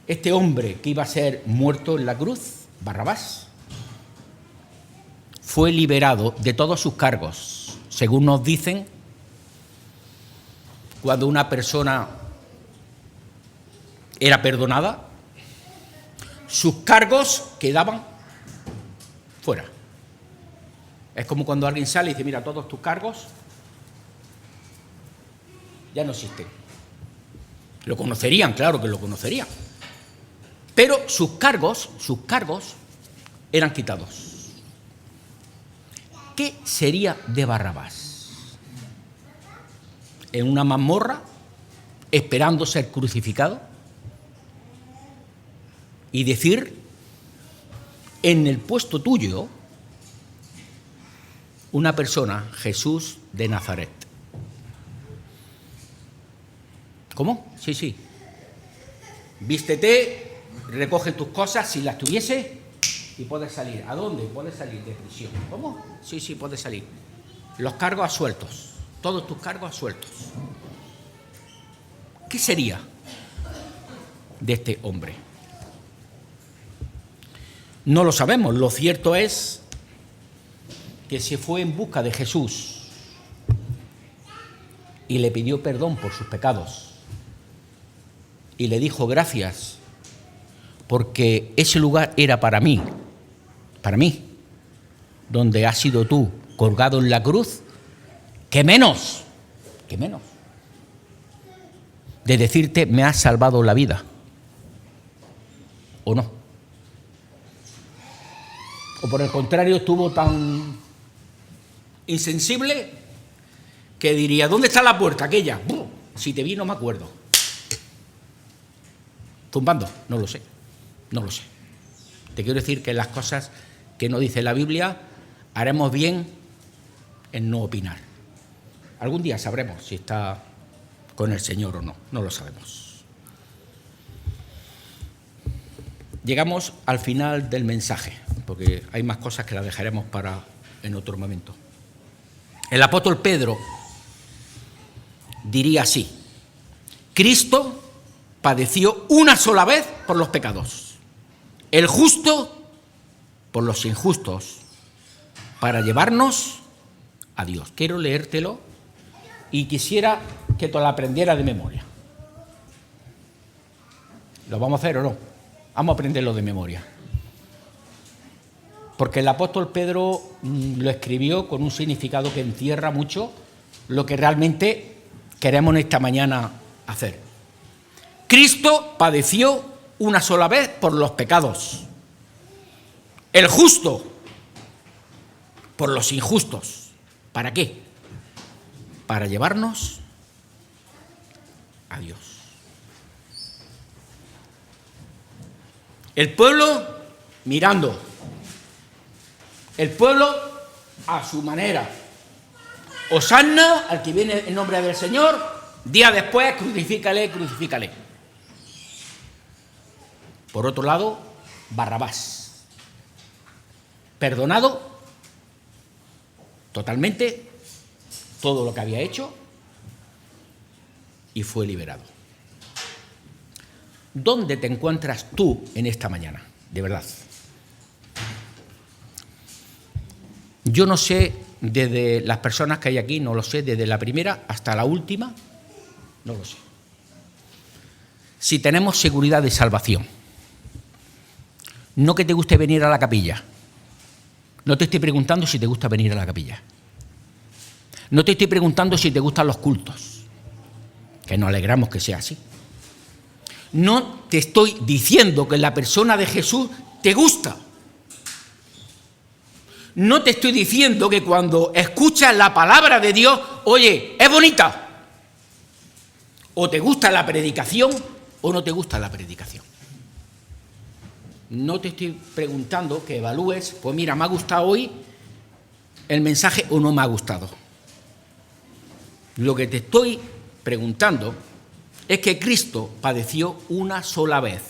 este hombre que iba a ser muerto en la cruz, Barrabás, fue liberado de todos sus cargos. Según nos dicen, cuando una persona era perdonada, sus cargos quedaban fuera. Es como cuando alguien sale y dice, mira, todos tus cargos ya no existen. Lo conocerían, claro que lo conocerían. Pero sus cargos eran quitados. ¿Qué sería de Barrabás? ¿En una mazmorra, esperando ser crucificado? Y decir, en el puesto tuyo, una persona, Jesús de Nazaret. ¿Cómo? Sí. Vístete, recoge tus cosas, si las tuviese, y puedes salir. ¿A dónde? Puedes salir de prisión. ¿Cómo? Sí, puedes salir. Los cargos absueltos. Todos tus cargos absueltos. ¿Qué sería de este hombre? No lo sabemos. Lo cierto es que se fue en busca de Jesús y le pidió perdón por sus pecados y le dijo gracias porque ese lugar era para mí, donde has sido tú colgado en la cruz, que menos de decirte me has salvado la vida, ¿o no? O por el contrario estuvo tan insensible que diría, ¿dónde está la puerta aquella? Si te vi no me acuerdo. Zumbando, no lo sé. Te quiero decir que las cosas que no dice la Biblia haremos bien en no opinar. Algún día sabremos si está con el Señor o no, no lo sabemos. Llegamos al final del mensaje, porque hay más cosas que las dejaremos para en otro momento. El apóstol Pedro diría así: Cristo padeció una sola vez por los pecados, el justo por los injustos, para llevarnos a Dios. Quiero leértelo y quisiera que te lo aprendiera de memoria. ¿Lo vamos a hacer o no? Vamos a aprenderlo de memoria. Porque el apóstol Pedro lo escribió con un significado que encierra mucho lo que realmente queremos en esta mañana hacer. Cristo padeció una sola vez por los pecados, el justo por los injustos. ¿Para qué? Para llevarnos a Dios. El pueblo mirando, el pueblo a su manera. Hosanna al que viene en nombre del Señor, día después, crucifícale. Por otro lado, Barrabás, perdonado totalmente todo lo que había hecho y fue liberado. ¿Dónde te encuentras tú en esta mañana? De verdad. Yo no sé, desde las personas que hay aquí, no lo sé, desde la primera hasta la última, no lo sé. Si tenemos seguridad de salvación. No que te guste venir a la capilla. No te estoy preguntando si te gusta venir a la capilla. No te estoy preguntando si te gustan los cultos, que nos alegramos que sea así. No te estoy diciendo que la persona de Jesús te gusta. No te estoy diciendo que cuando escuchas la palabra de Dios, oye, es bonita. O te gusta la predicación o no te gusta la predicación. No te estoy preguntando que evalúes, pues mira, me ha gustado hoy el mensaje o no me ha gustado. Lo que te estoy preguntando es que Cristo padeció una sola vez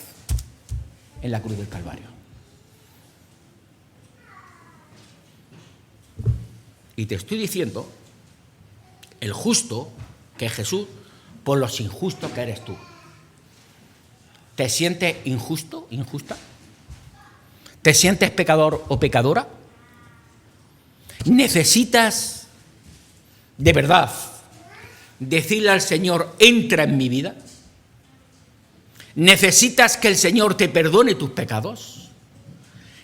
en la cruz del Calvario. Y te estoy diciendo, el justo, que es Jesús, por los injustos que eres tú. ¿Te sientes injusto, injusta? ¿Te sientes pecador o pecadora? ¿Necesitas de verdad decirle al Señor, entra en mi vida? ¿Necesitas que el Señor te perdone tus pecados?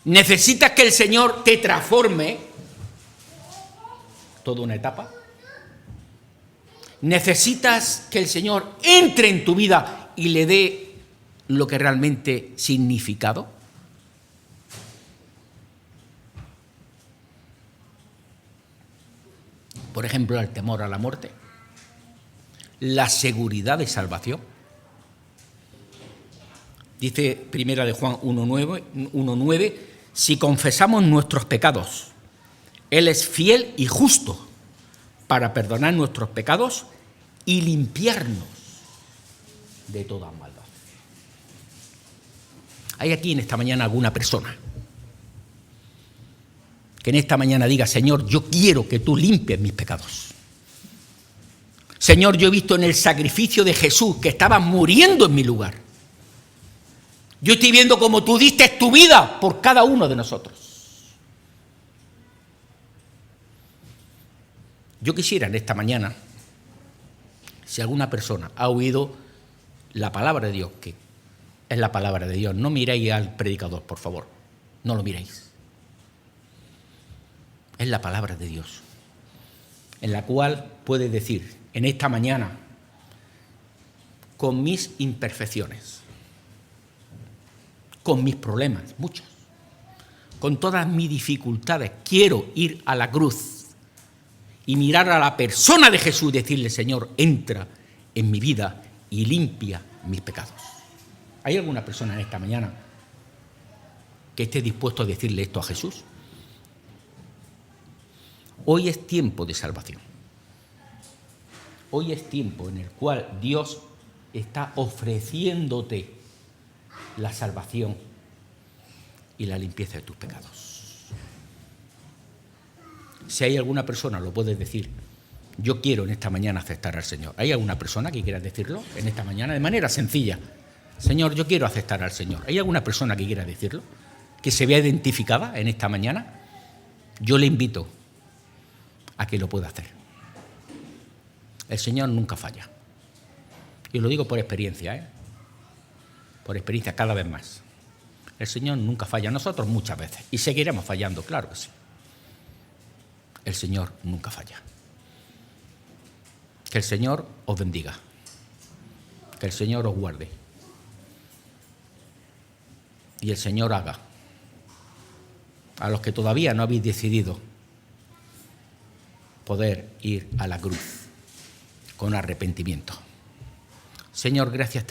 ¿Necesitas que el Señor te transforme? Toda una etapa. ¿Necesitas que el Señor entre en tu vida y le dé lo que realmente significado? Por ejemplo, el temor a la muerte, la seguridad de salvación. Dice Primera de Juan 1:9, si confesamos nuestros pecados, Él es fiel y justo para perdonar nuestros pecados y limpiarnos de toda maldad. ¿Hay aquí en esta mañana alguna persona que en esta mañana diga, Señor, yo quiero que tú limpies mis pecados? Señor, yo he visto en el sacrificio de Jesús que estaba muriendo en mi lugar. Yo estoy viendo cómo tú diste tu vida por cada uno de nosotros. Yo quisiera en esta mañana, si alguna persona ha oído la palabra de Dios, que es la palabra de Dios, no miréis al predicador, por favor, no lo miréis. Es la palabra de Dios, en la cual puedes decir en esta mañana, con mis imperfecciones, con mis problemas, muchos, con todas mis dificultades, quiero ir a la cruz y mirar a la persona de Jesús y decirle, Señor, entra en mi vida y limpia mis pecados. ¿Hay alguna persona en esta mañana que esté dispuesto a decirle esto a Jesús? Hoy es tiempo de salvación. Hoy es tiempo en el cual Dios está ofreciéndote la salvación y la limpieza de tus pecados. Si hay alguna persona, lo puedes decir. Yo quiero en esta mañana aceptar al Señor. ¿Hay alguna persona que quiera decirlo en esta mañana de manera sencilla? Señor, yo quiero aceptar al Señor. ¿Hay alguna persona que quiera decirlo? Que se vea identificada en esta mañana. Yo le invito a que lo pueda hacer. El Señor nunca falla. Y lo digo por experiencia, por experiencia cada vez más. El Señor nunca falla. Nosotros muchas veces. Y seguiremos fallando, claro que sí. El Señor nunca falla. Que el Señor os bendiga. Que el Señor os guarde. Y el Señor haga a los que todavía no habéis decidido poder ir a la cruz con arrepentimiento. Señor, gracias te